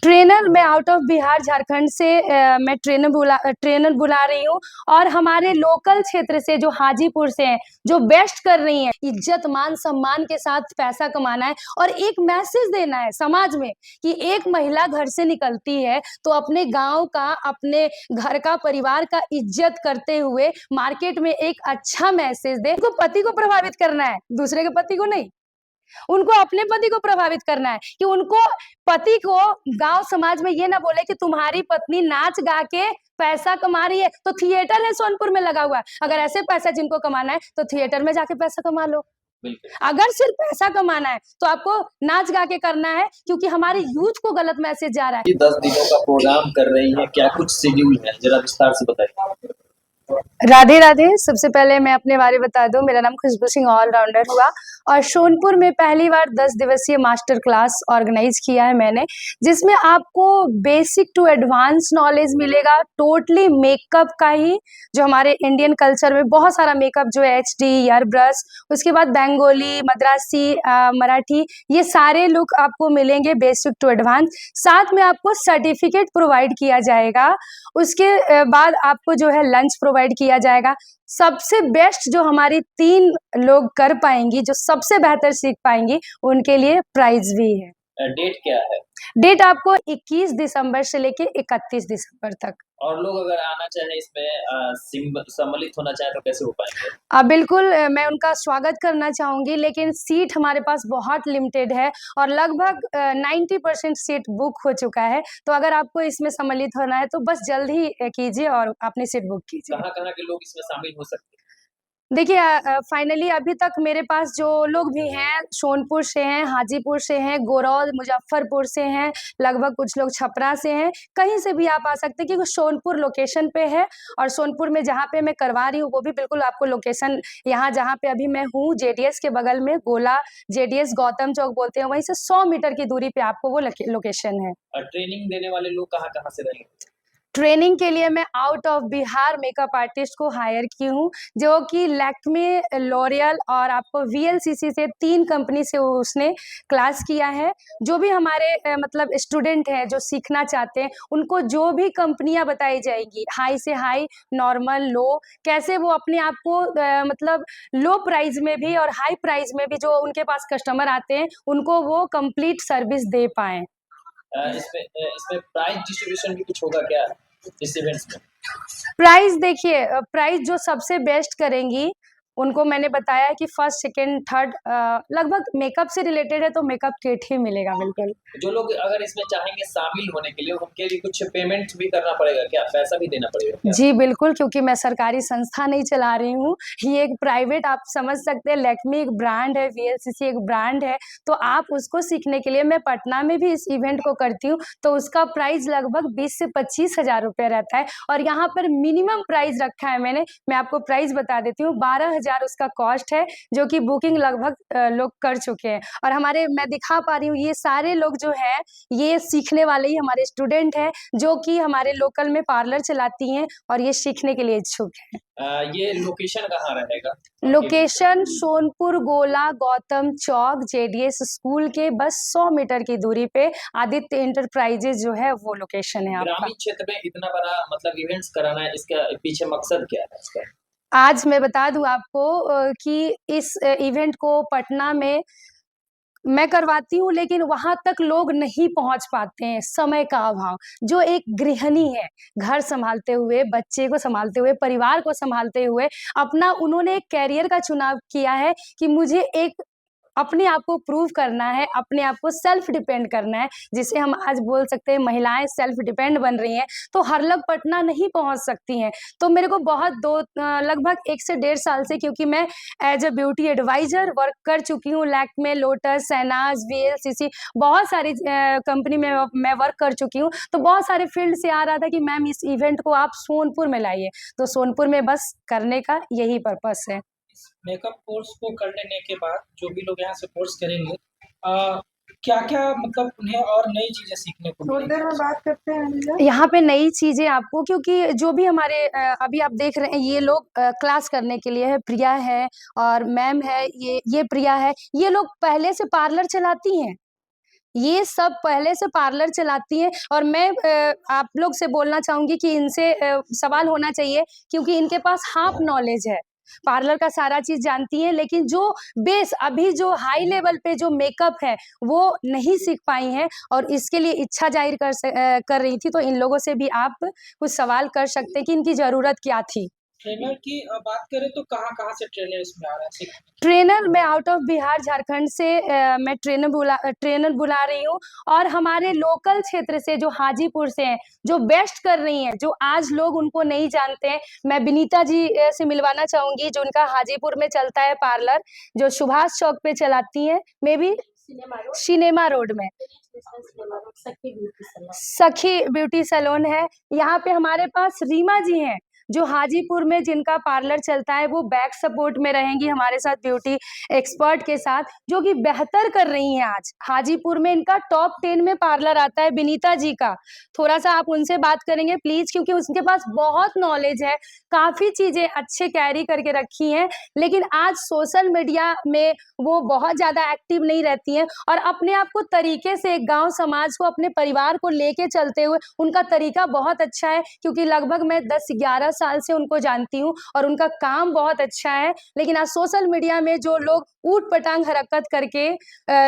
Trainer मैं out of Bihar Jharkhand से मैं ट्रेनर बुला रही हूँ और हमारे लोकल क्षेत्र से जो हाजीपुर से हैं जो बेस्ट कर रही हैं, इज्जत मान सम्मान के साथ पैसा कमाना है और एक मैसेज देना है समाज में कि एक महिला घर से निकलती है तो अपने गांव का, अपने घर का, परिवार का इज्जत करते हुए मार्केट में एक अच्छा मैसेज दे। उनको पति को प्रभावित करना है, दूसरे के पति को नहीं। उनको अपने पति को प्रभावित करना है कि उनको पति को गांव समाज में ये ना बोले कि तुम्हारी पत्नी नाच गा के पैसा कमा रही है तो थिएटर है सोनपुर में लगा हुआ है, अगर ऐसे पैसा जिनको कमाना है तो थिएटर में जाके पैसा कमा लो। अगर सिर्फ पैसा कमाना है तो आपको नाच गा के करना है, क्योंकि हमारे यूथ को गलत मैसेज जा रहा है। 10 दिनों का प्रोग्राम कर रही है, क्या कुछ शेड्यूल है, जरा विस्तार से बताइए। राधे राधे। सबसे पहले मैं अपने बारे में बता दूं, मेरा नाम खुशबू सिंह ऑलराउंडर हुआ और सोनपुर में पहली बार 10 दिवसीय मास्टर क्लास ऑर्गेनाइज किया है मैंने, जिसमें आपको बेसिक टू एडवांस नॉलेज मिलेगा। टोटली मेकअप का ही, जो हमारे इंडियन कल्चर में बहुत सारा मेकअप जो है, HD, एयर ब्रश, उसके बाद बंगाली, मद्रासी, मराठी, ये सारे लुक आपको मिलेंगे बेसिक टू एडवांस। साथ में आपको सर्टिफिकेट प्रोवाइड किया जाएगा। उसके बाद आपको जो है लंच प्रोवाइड किया जाएगा। सबसे बेस्ट जो हमारी 3 लोग कर पाएंगी, जो सबसे बेहतर सीख पाएंगी, उनके लिए प्राइज भी है। डेट क्या है? डेट आपको 21 दिसंबर से लेके 31 दिसंबर तक। और लोग अगर आना चाहे इसमें सम्मिलित होना चाहे तो कैसे हो पाएंगे? बिल्कुल मैं उनका स्वागत करना चाहूंगी, लेकिन सीट हमारे पास बहुत लिमिटेड है और लगभग 90% सीट बुक हो चुका है। तो अगर आपको इसमें सम्मिलित होना है तो बस जल्द ही कीजिए और अपनी सीट बुक कीजिए। कहाँ-कहाँ के लोग इसमें शामिल हो सकते हैं? देखिए फाइनली अभी तक मेरे पास जो लोग भी हैं, सोनपुर से हैं, हाजीपुर से हैं, गोरौल, मुजफ्फरपुर से हैं, लगभग कुछ लोग छपरा से हैं। कहीं से भी आप आ सकते हैं क्योंकि सोनपुर लोकेशन पे है और सोनपुर में जहाँ पे मैं करवा रही हूँ वो भी बिल्कुल आपको लोकेशन, यहाँ जहाँ पे अभी मैं हूँ JDS के बगल में, गोला JDS गौतम चौक बोलते हैं, वहीं से 100 मीटर की दूरी पे आपको वो लोकेशन है। ट्रेनिंग देने वाले लोग कहाँ-कहाँ से रहेंगे? ट्रेनिंग के लिए मैं out of Bihar makeup artist को हायर की हूँ, जो कि लैक्मे, लॉरियल और आपको VLCC से 3 कंपनी से उसने क्लास किया है। जो भी हमारे मतलब स्टूडेंट हैं जो सीखना चाहते हैं, उनको जो भी कंपनियां बताई जाएंगी, हाई से हाई, नॉर्मल, लो, कैसे वो अपने आप को मतलब लो प्राइस में भी और हाई प्राइस में भी जो उनके पास कस्टमर आते हैं उनको वो कंप्लीट सर्विस दे पाएं। इसमें प्राइस डिस्ट्रीब्यूशन भी कुछ होगा क्या इस इवेंट्स में? प्राइस देखिए, प्राइस जो सबसे बेस्ट करेंगी उनको मैंने बताया कि फर्स्ट, सेकंड, थर्ड लगभग मेकअप से रिलेटेड है तो मेकअप किट ही मिलेगा। बिल्कुल। जो लोग अगर इसमें चाहेंगे शामिल होने के लिए, उनके लिए कुछ पेमेंट भी करना पड़ेगा क्या? पैसा भी देना पड़ेगा क्या? जी बिल्कुल, क्योंकि मैं सरकारी संस्था नहीं चला रही हूँ, ये एक प्राइवेट, आप समझ सकते हैं, लैक्मे एक ब्रांड है, VLCC एक ब्रांड है, तो आप उसको सीखने के लिए, मैं पटना में भी इस इवेंट को करती हूँ तो उसका प्राइस लगभग 20 से 25 हज़ार रुपये रहता है और यहाँ पर मिनिमम प्राइस रखा है मैंने, मैं आपको प्राइस बता देती हूँ, 12,000 उसका कॉस्ट है, जो कि बुकिंग लगभग लोग कर चुके हैं। और हमारे, मैं दिखा पा रही हूँ, ये सारे लोग जो हैं ये सीखने वाले ही हमारे स्टूडेंट हैं, जो कि हमारे लोकल में पार्लर चलाती हैं और ये सीखने के लिए इच्छुक हैं। ये लोकेशन कहाँ रहेगा? लोकेशन सोनपुर, गोला, गौतम चौक, JDS स्कूल के बस 100 मीटर की दूरी पे आदित्य इंटरप्राइजेज जो है वो लोकेशन है आपका। ग्रामीण क्षेत्र में इतना बड़ा मतलब इवेंट्स कराना है, इसका पीछे मकसद क्या है इसका? आज मैं बता दूं आपको कि इस इवेंट को पटना में मैं करवाती हूँ, लेकिन वहां तक लोग नहीं पहुंच पाते हैं, समय का अभाव। जो एक गृहिणी है, घर संभालते हुए, बच्चे को संभालते हुए, परिवार को संभालते हुए, अपना उन्होंने एक कैरियर का चुनाव किया है कि मुझे एक अपने आप को प्रूव करना है, अपने आप को सेल्फ डिपेंड करना है, जिसे हम आज बोल सकते हैं महिलाएं सेल्फ डिपेंड बन रही हैं, तो हर लोग पटना नहीं पहुंच सकती हैं। तो मेरे को बहुत लगभग 1 से 1.5 साल से, क्योंकि मैं as a beauty advisor work कर चुकी हूँ, लैक्मे, लोटस, शहनाज, VLCC, बहुत सारी कंपनी में मैं वर्क कर चुकी हूँ, तो बहुत सारे फील्ड से आ रहा था कि मैम इस इवेंट को आप सोनपुर में लाइए, तो सोनपुर में बस करने का यही पर्पस है। मेकअप कोर्स को कर लेने के बाद जो भी लोग यहाँ से कोर्स करेंगे, क्या-क्या मतलब उन्हें और नई चीज़ें सीखने को थोड़ी देर में मिलेंगी? बात करते हैं भैया। यहाँ पे नई चीजें आपको, क्योंकि जो भी हमारे अभी आप देख रहे हैं ये लोग क्लास करने के लिए है, प्रिया है और मैम है, ये प्रिया है, ये लोग पहले से पार्लर चलाती हैं, ये सब पहले से पार्लर चलाती हैं और मैं आप लोग से बोलना चाहूँगी कि इनसे सवाल होना चाहिए क्योंकि इनके पास हाफ नॉलेज है। पार्लर का सारा चीज़ जानती हैं लेकिन जो बेस अभी जो हाई लेवल पे जो मेकअप है, वो नहीं सीख पाई हैं और इसके लिए इच्छा ज़ाहिर कर रही थी। तो इन लोगों से भी आप कुछ सवाल कर सकते हैं कि इनकी ज़रूरत क्या थी? ट्रेनर की बात करें तो कहाँ-कहाँ से ट्रेनर इसमें आ रहा है सीखने? ट्रेनर मैं आउट ऑफ बिहार झारखंड से मैं ट्रेनर बुला रही हूँ और हमारे लोकल क्षेत्र से जो हाजीपुर से हैं, जो बेस्ट कर रही हैं, जो आज लोग उनको नहीं जानते हैं, मैं विनीता जी से मिलवाना चाहूँगी जो उनका हाजीपुर में चलता है पार्लर, जो सुभाष चौक पे चलाती हैं, मे बी सिनेमा रोड में। सखी ब्यूटी सैलून है। यहाँ पे हमारे पास रीमा जी हैं, जो हाजीपुर में जिनका पार्लर चलता है, वो बैक सपोर्ट में रहेंगी हमारे साथ ब्यूटी एक्सपर्ट के साथ, जो कि बेहतर कर रही हैं आज। हाजीपुर में इनका टॉप 10 में पार्लर आता है विनीता जी का। थोड़ा-सा आप उनसे बात करेंगे प्लीज़ क्योंकि उनके पास बहुत नॉलेज है, काफ़ी चीज़ें अच्छे कैरी करके रखी हैं, लेकिन आज सोशल मीडिया में वो बहुत ज़्यादा एक्टिव नहीं रहती हैं और अपने आप को तरीके से गाँव समाज को, अपने परिवार को लेके चलते हुए उनका तरीका बहुत अच्छा है क्योंकि लगभग मैं 10-11 साल से उनको जानती हूँ और उनका काम बहुत अच्छा है। लेकिन आज सोशल मीडिया में जो लोग ऊट-पटांग हरकत करके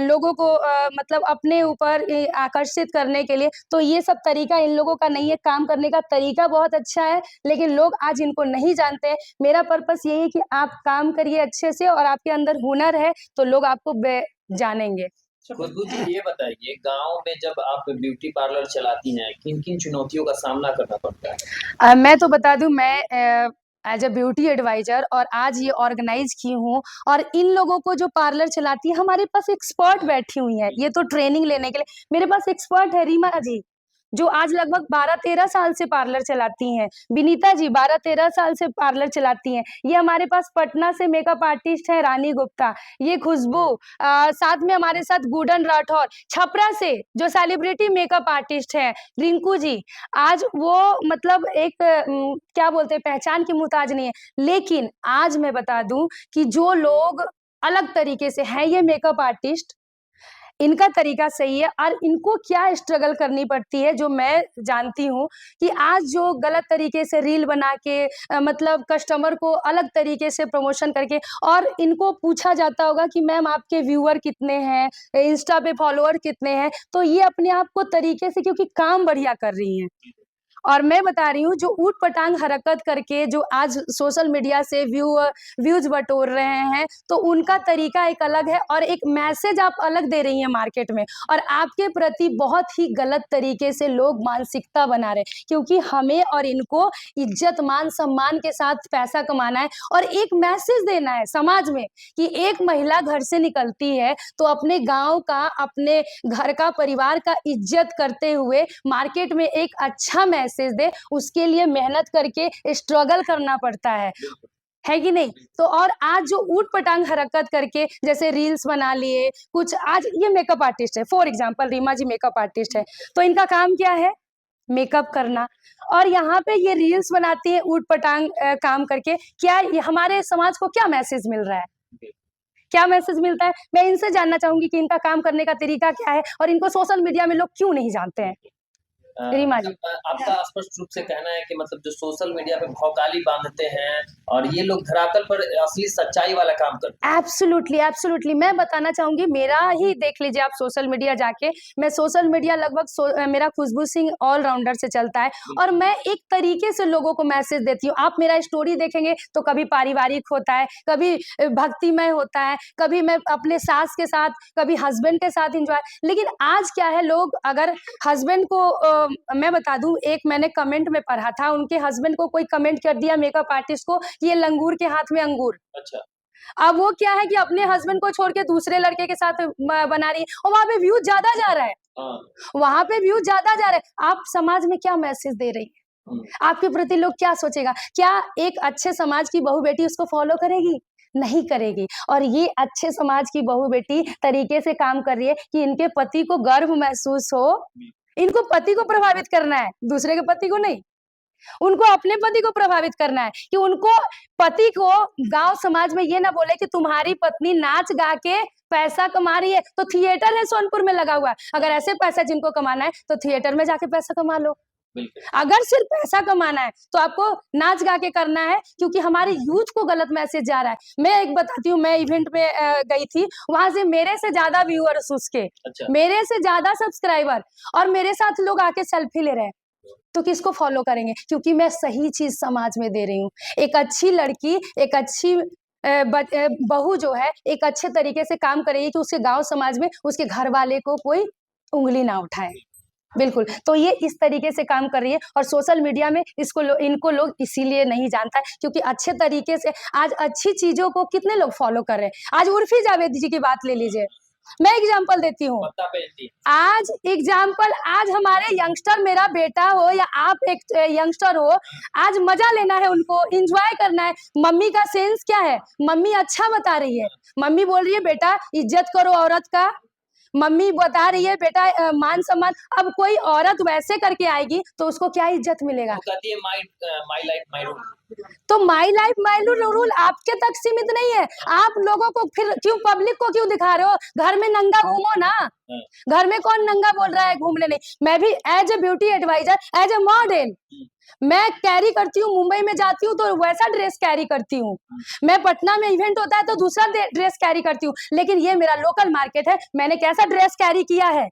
लोगों को मतलब अपने ऊपर आकर्षित करने के लिए, तो ये सब तरीका इन लोगों का नहीं है, काम करने का तरीका बहुत अच्छा है, लेकिन लोग आज इनको नहीं जानते हैं। मेरा पर्पस यही है कि आप काम करिए अच्छे से और आपके अंदर हुनर है, तो लोग आपको जानेंगे। खुशबू जी ये बताइए गाँव में जब आप ब्यूटी पार्लर चलाती हैं, किन-किन चुनौतियों का सामना करना पड़ता है? मैं तो बता दूँ मैं एज़ अ ब्यूटी एडवाइज़र और आज ये ऑर्गेनाइज़ की हूँ और इन लोगों को जो पार्लर चलाती है, हमारे पास एक्सपर्ट बैठी हुई हैं, ये तो ट्रेनिंग लेने के लिए। मेरे पास एक्सपर्ट है रीमा जी, जो आज लगभग 12-13 साल से पार्लर चलाती हैं। विनीता जी 12-13 साल से पार्लर चलाती हैं। ये हमारे पास पटना से मेकअप आर्टिस्ट है रानी गुप्ता, ये खुशबू साथ में हमारे साथ गुडन राठौर, छपरा से जो सेलिब्रिटी मेकअप आर्टिस्ट है, रिंकू जी। आज वो मतलब एक क्या बोलते हैं पहचान की मुहताज नहीं है। लेकिन आज मैं बता दूँ कि जो लोग अलग तरीके से हैं ये मेकअप आर्टिस्ट, इनका तरीका सही है और इनको क्या स्ट्रगल करनी पड़ती है जो मैं जानती हूँ कि आज जो गलत तरीके से रील बना के मतलब कस्टमर को अलग तरीके से प्रमोशन करके और इनको पूछा जाता होगा कि मैम आपके व्यूअर कितने हैं, इंस्टा पे फॉलोअर कितने हैं, तो ये अपने आप को तरीके से क्योंकि काम बढ़िया कर रही हैं। और मैं बता रही हूँ जो ऊट-पटांग हरकत करके जो आज सोशल मीडिया से व्यूज़ बटोर रहे हैं, तो उनका तरीका एक अलग है और एक मैसेज आप अलग दे रही हैं मार्केट में और आपके प्रति बहुत ही गलत तरीके से लोग मानसिकता बना रहे हैं क्योंकि हमें और इनको इज़्ज़त, मान-सम्मान के साथ पैसा कमाना है और एक मैसेज देना है समाज में कि एक महिला घर से निकलती है, तो अपने गाँव का, अपने घर का, परिवार का इज़्ज़त करते हुए मार्केट में एक अच्छा मैसेज दे, उसके लिए मेहनत करके स्ट्रगल करना पड़ता है कि नहीं? तो और आज जो ऊट-पटांग हरकत करके जैसे रील्स बना लिए, कुछ आज ये मेकअप आर्टिस्ट है, for example Reema ji makeup artist है, तो इनका काम क्या है? मेकअप करना और यहाँ पे ये रील्स बनाती है ऊट-पटांग काम करके, क्या ये हमारे समाज को क्या मैसेज मिल रहा है? क्या मैसेज मिलता है? मैं इनसे जानना चाहूँगी कि इनका काम करने का तरीका क्या है और इनको सोशल मीडिया में लोग क्यों नहीं जानते हैं? रीमा जी। आपका स्पष्ट रूप से कहना है कि मतलब जो सोशल मीडिया पे भौकाली बाँधते हैं और ये लोग धरातल पर असली सच्चाई वाला काम करते हैं। एब्सोल्युटली, एब्सोल्युटली मैं बताना चाहूँगी मेरा ही देख लीजिए आप सोशल मीडिया जाके, मैं सोशल मीडिया लगभग मेरा खुशबू सिंह ऑल-राउंडर से चलता है और मैं एक तरीके से लोगों को मैसेज देती हूँ। आप मेरा स्टोरी देखेंगे तो कभी पारिवारिक होता है, कभी भक्तिमय होता है, कभी मैं अपने सास के साथ, कभी हस्बैंड के साथ एन्जॉय लेकिन आज क्या है लोग अगर हस्बैंड को मैं बता दूँ एक मैंने कमेंट में पढ़ा था, उनके हस्बैंड को कोई कमेंट कर दिया मेकअप आर्टिस्ट को कि ये लंगूर के हाथ में अंगूर। अच्छा। अब वो क्या है कि अपने हस्बैंड को छोड़ के दूसरे लड़के के साथ बना रही है और वहाँ पे व्यूज़ ज़्यादा जा रहा है। हाँ। वहाँ पे व्यूज़ ज़्यादा जा रहा है। आप समाज में क्या मैसेज दे रही हैं? आपके प्रति लोग क्या सोचेगा? क्या एक अच्छे समाज की बहू-बेटी उसको फॉलो करेगी? नहीं करेगी और ये अच्छे समाज की बहू-बेटी तरीके से काम कर रही है कि इनके पति को गर्व महसूस हो, इनको पति को प्रभावित करना है, दूसरे के पति को नहीं। उनको अपने पति को प्रभावित करना है कि उनको पति को गांव समाज में ये ना बोले कि तुम्हारी पत्नी नाच गा के पैसा कमा रही है, तो थिएटर है सोनपुर में लगा हुआ है, अगर ऐसे पैसा जिनको कमाना है तो थिएटर में जाके पैसा कमा लो। अगर सिर्फ पैसा कमाना है तो आपको नाच गा के करना है, क्योंकि हमारे यूथ को गलत मैसेज जा रहा है। मैं एक बताती हूँ, मैं इवेंट में गई थी, वहां से मेरे से ज्यादा व्यूअर्स उसके, अच्छा। मेरे से ज्यादा सब्सक्राइबर, और मेरे साथ लोग आके सेल्फी ले रहे हैं, तो किसको फॉलो करेंगे? क्योंकि मैं सही चीज समाज में दे रही हूँ। एक अच्छी लड़की, एक अच्छी बहू जो है एक अच्छे तरीके से काम करेगी कि उसके गांव समाज में उसके घर वाले को कोई उंगली ना उठाए। बिल्कुल, तो ये इस तरीके से काम कर रही है, और सोशल मीडिया में इनको लोग इसीलिए नहीं जानता है क्योंकि अच्छे तरीके से आज अच्छी चीजों को कितने लोग फॉलो कर रहे हैं। आज उर्फी जावेद जी की बात ले लीजिए, मैं एग्जांपल देती हूँ। आज एग्जांपल, आज हमारे यंगस्टर, मेरा बेटा हो या आप एक यंगस्टर हो, आज मजा लेना है, उनको एंजॉय करना है। मम्मी का सेंस क्या है? मम्मी अच्छा बता रही है, मम्मी बोल रही है बेटा इज्जत करो औरत का, मम्मी बता रही है बेटा मान सम्मान। अब कोई औरत वैसे करके आएगी तो उसको क्या इज्जत मिलेगा? कहती है माय लाइफ माय रूल। तो माई लाइफ माई रूल आपके तक सीमित नहीं है, आप लोगों को फिर क्यों, पब्लिक को क्यों दिखा रहे हो? घर में नंगा घूमो ना, घर में कौन नंगा बोल रहा है घूमने नहीं। मैं भी as a beauty advisor, as a model मैं कैरी करती हूँ, मुंबई में जाती हूँ तो वैसा ड्रेस कैरी करती हूँ, मैं पटना में इवेंट होता है तो दूसरा ड्रेस कैरी करती हूँ, लेकिन ये मेरा लोकल मार्केट है, मैंने कैसा ड्रेस कैरी किया है,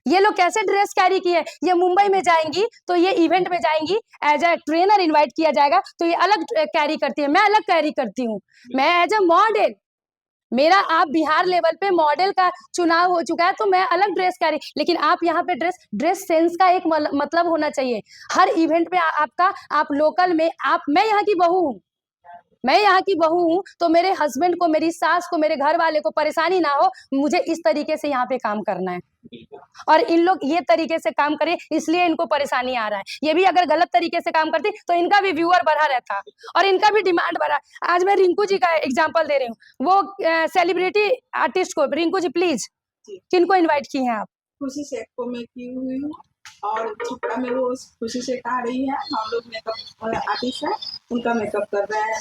ये लोग कैसे ड्रेस कैरी किए। ये मुंबई में जाएंगी तो ये इवेंट में जाएंगी, एज ए ट्रेनर इनवाइट किया जाएगा तो ये अलग कैरी करती है, मैं अलग कैरी करती हूँ, मैं एज ए मॉडल, मेरा आप बिहार लेवल पे मॉडल का चुनाव हो चुका है तो मैं अलग ड्रेस कैरी। लेकिन आप यहाँ पे ड्रेस सेंस का एक मतलब होना चाहिए हर इवेंट में आपका, आप लोकल में मैं यहाँ की बहू हूँ, मैं यहाँ की बहू हूँ, तो मेरे हस्बैंड को, मेरी सास को, मेरे घर वाले को परेशानी ना हो, मुझे इस तरीके से यहाँ पे काम करना है। और इन लोग ये तरीके से काम करें इसलिए इनको परेशानी आ रहा है। ये भी अगर गलत तरीके से काम करती तो इनका भी व्यूअर बढ़ा रहता और इनका भी डिमांड बढ़ा। आज मैं रिंकू जी का एग्जांपल दे रही हूँ, वो सेलिब्रिटी आर्टिस्ट को, रिंकू जी प्लीज, किनको इन्वाइट किए हैं आप? खुशी शेख को मैं की हुई हूँ, और छपरा में वो खुशी शेख आ रही है, हम लोग मेकअप आर्टिस्ट है, उनका मेकअप कर रहे हैं।